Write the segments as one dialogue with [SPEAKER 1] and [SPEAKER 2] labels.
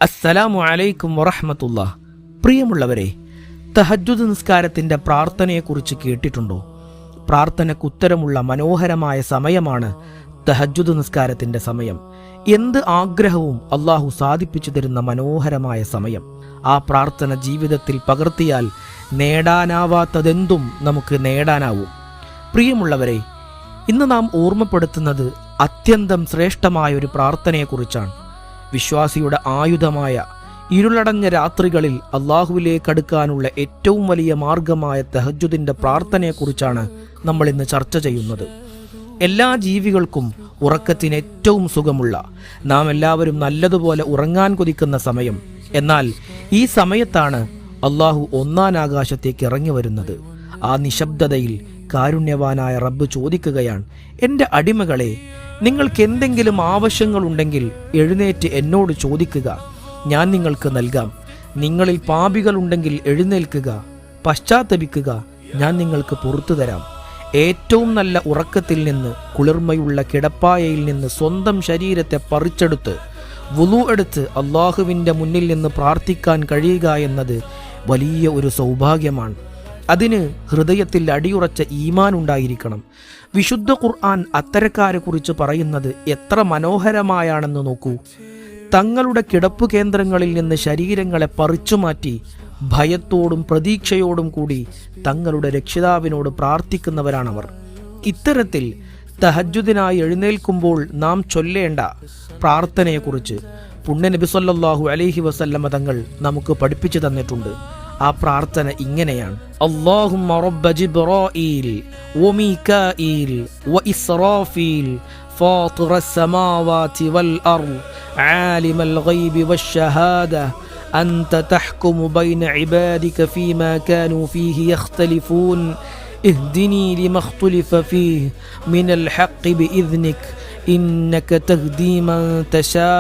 [SPEAKER 1] അസ്സലാമു അലൈക്കും വറഹ്മത്തുള്ളാഹ്. പ്രിയമുള്ളവരെ, തഹജ്ജുദ് നിസ്കാരത്തിൻ്റെ പ്രാർത്ഥനയെക്കുറിച്ച് കേട്ടിട്ടുണ്ടോ? പ്രാർത്ഥനയ്ക്കുത്തരമുള്ള മനോഹരമായ സമയമാണ് തഹജ്ജുദ് നിസ്കാരത്തിൻ്റെ സമയം. എന്ത് ആഗ്രഹവും അള്ളാഹു സാധിപ്പിച്ചു തരുന്ന മനോഹരമായ സമയം. ആ പ്രാർത്ഥന ജീവിതത്തിൽ പകർത്തിയാൽ നേടാനാവാത്തതെന്തും നമുക്ക് നേടാനാവും. പ്രിയമുള്ളവരെ, ഇന്ന് നാം ഓർമ്മപ്പെടുത്തുന്നത് അത്യന്തം ശ്രേഷ്ഠമായ ഒരു പ്രാർത്ഥനയെക്കുറിച്ചാണ്. വിശ്വാസിയുടെ ആയുധമായ ഇരുളടഞ്ഞ രാത്രികളിൽ അള്ളാഹുവിലേക്ക് അടുക്കാനുള്ള ഏറ്റവും വലിയ മാർഗമായ തഹജ്ജുദിൻ്റെ പ്രാർത്ഥനയെക്കുറിച്ചാണ് നമ്മൾ ഇന്ന് ചർച്ച ചെയ്യുന്നത്. എല്ലാ ജീവികൾക്കും ഉറക്കത്തിന് ഏറ്റവും സുഖമുള്ള, നാം എല്ലാവരും നല്ലതുപോലെ ഉറങ്ങാൻ കൊതിക്കുന്ന സമയം. എന്നാൽ ഈ സമയത്താണ് അള്ളാഹു ഒന്നാം ആകാശത്തേക്ക് ഇറങ്ങി വരുന്നത്. ആ നിശബ്ദതയിൽ കാരുണ്യവാനായ റബ്ബ് ചോദിക്കുകയാണ്, എൻ്റെ അടിമകളെ, നിങ്ങൾക്ക് എന്തെങ്കിലും ആവശ്യങ്ങളുണ്ടെങ്കിൽ എഴുന്നേറ്റ് എന്നോട് ചോദിക്കുക, ഞാൻ നിങ്ങൾക്ക് നൽകാം. നിങ്ങളിൽ പാപികളുണ്ടെങ്കിൽ എഴുന്നേൽക്കുക, പശ്ചാത്തപിക്കുക, ഞാൻ നിങ്ങൾക്ക് പുറത്തു തരാം. ഏറ്റവും നല്ല ഉറക്കത്തിൽ നിന്ന്, കുളിർമയുള്ള കിടപ്പായയിൽ നിന്ന് സ്വന്തം ശരീരത്തെ പറിച്ചെടുത്ത് വുളു എടുത്ത് അള്ളാഹുവിൻ്റെ മുന്നിൽ നിന്ന് പ്രാർത്ഥിക്കാൻ കഴിയുക എന്നത് വലിയ ഒരു സൗഭാഗ്യമാണ്. അതിന് ഹൃദയത്തിൽ അടിയുറച്ച ഈമാൻ ഉണ്ടായിരിക്കണം. വിശുദ്ധ ഖുർആൻ അത്തരക്കാരെ കുറിച്ച് പറയുന്നത് എത്ര മനോഹരമായാണെന്ന് നോക്കൂ. തങ്ങളുടെ കിടപ്പു കേന്ദ്രങ്ങളിൽ നിന്ന് ശരീരങ്ങളെ പറിച്ചുമാറ്റി ഭയത്തോടും പ്രതീക്ഷയോടും കൂടി തങ്ങളുടെ രക്ഷിതാവിനോട് പ്രാർത്ഥിക്കുന്നവരാണവർ. ഇത്തരത്തിൽ തഹജ്ജുദിനായി എഴുന്നേൽക്കുമ്പോൾ നാം ചൊല്ലേണ്ട പ്രാർത്ഥനയെക്കുറിച്ച് പുണ്യനബി സല്ലല്ലാഹു അലൈഹി വസല്ലമ തങ്ങൾ നമുക്ക് പഠിപ്പിച്ചു തന്നിട്ടുണ്ട്. ആ പ്രാർത്ഥന ഇങ്ങനെയാണ്: അല്ലാഹുമ്മ റബ്ബ ജിബ്രായീൽ വമീകായീൽ വഇസ്റാഫീൽ ഫാത്തിറസ് സമാവാതി വൽ അർദ് ആലിമൽ ഗൈബി വശ്ശഹാദ അൻത തഹ്കുമു ബൈന ഇബാദിക ഫീമാ കാനൂ ഫീഹി യഖ്തലിഫൂൻ ഇഹ്ദിനി ലിമാ ഇഖ്തുലിഫ ഫീഹി മിനൽ ഹഖ് ബിഇദ്നിക ഇന്നക തഹ്ദീ മൻ തശാ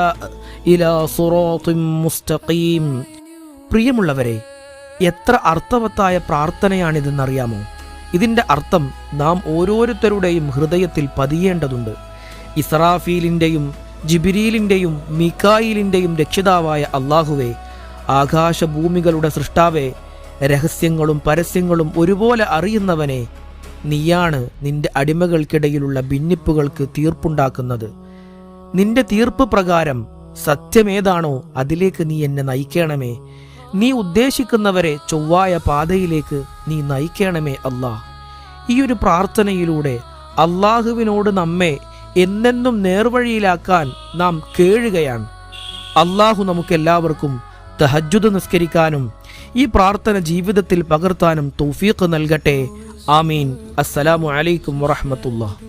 [SPEAKER 1] ഇലാ സിറാത്തിൻ മുസ്തഖീം. പ്രിയമുള്ളവരെ, എത്ര അർത്ഥവത്തായ പ്രാർത്ഥനയാണിതെന്നറിയാമോ? ഇതിൻ്റെ അർത്ഥം നാം ഓരോരുത്തരുടെയും ഹൃദയത്തിൽ പതിയേണ്ടതുണ്ട്. ഇസ്രാഫീലിൻ്റെയും ജിബ്രീലിൻ്റെയും മീകായിലിൻ്റെയും രക്ഷിതാവായ അള്ളാഹുവേ, ആകാശഭൂമികളുടെ സൃഷ്ടാവേ, രഹസ്യങ്ങളും പരസ്യങ്ങളും ഒരുപോലെ അറിയുന്നവനെ, നീയാണ് നിന്റെ അടിമകൾക്കിടയിലുള്ള ഭിന്നിപ്പുകൾക്ക് തീർപ്പുണ്ടാക്കുന്നത്. നിന്റെ തീർപ്പ് പ്രകാരം സത്യമേതാണോ അതിലേക്ക് നീ എന്നെ നയിക്കണമേ. നീ ഉദ്ദേശിക്കുന്നവരെ ചൊവ്വായ പാതയിലേക്ക് നീ നയിക്കണമേ അല്ലാഹ്. ഈ ഒരു പ്രാർത്ഥനയിലൂടെ അള്ളാഹുവിനോട് നമ്മെ എന്നെന്നും നേർവഴിയിലാക്കാൻ നാം കേഴുകയാണ്. അള്ളാഹു നമുക്കെല്ലാവർക്കും തഹജ്ജുദ് നിസ്കരിക്കാനും ഈ പ്രാർത്ഥന ജീവിതത്തിൽ പകർത്താനും തൗഫീഖ് നൽകട്ടെ. ആമീൻ. അസ്സലാമു അലൈക്കും വറഹ്മത്തുള്ളാഹി.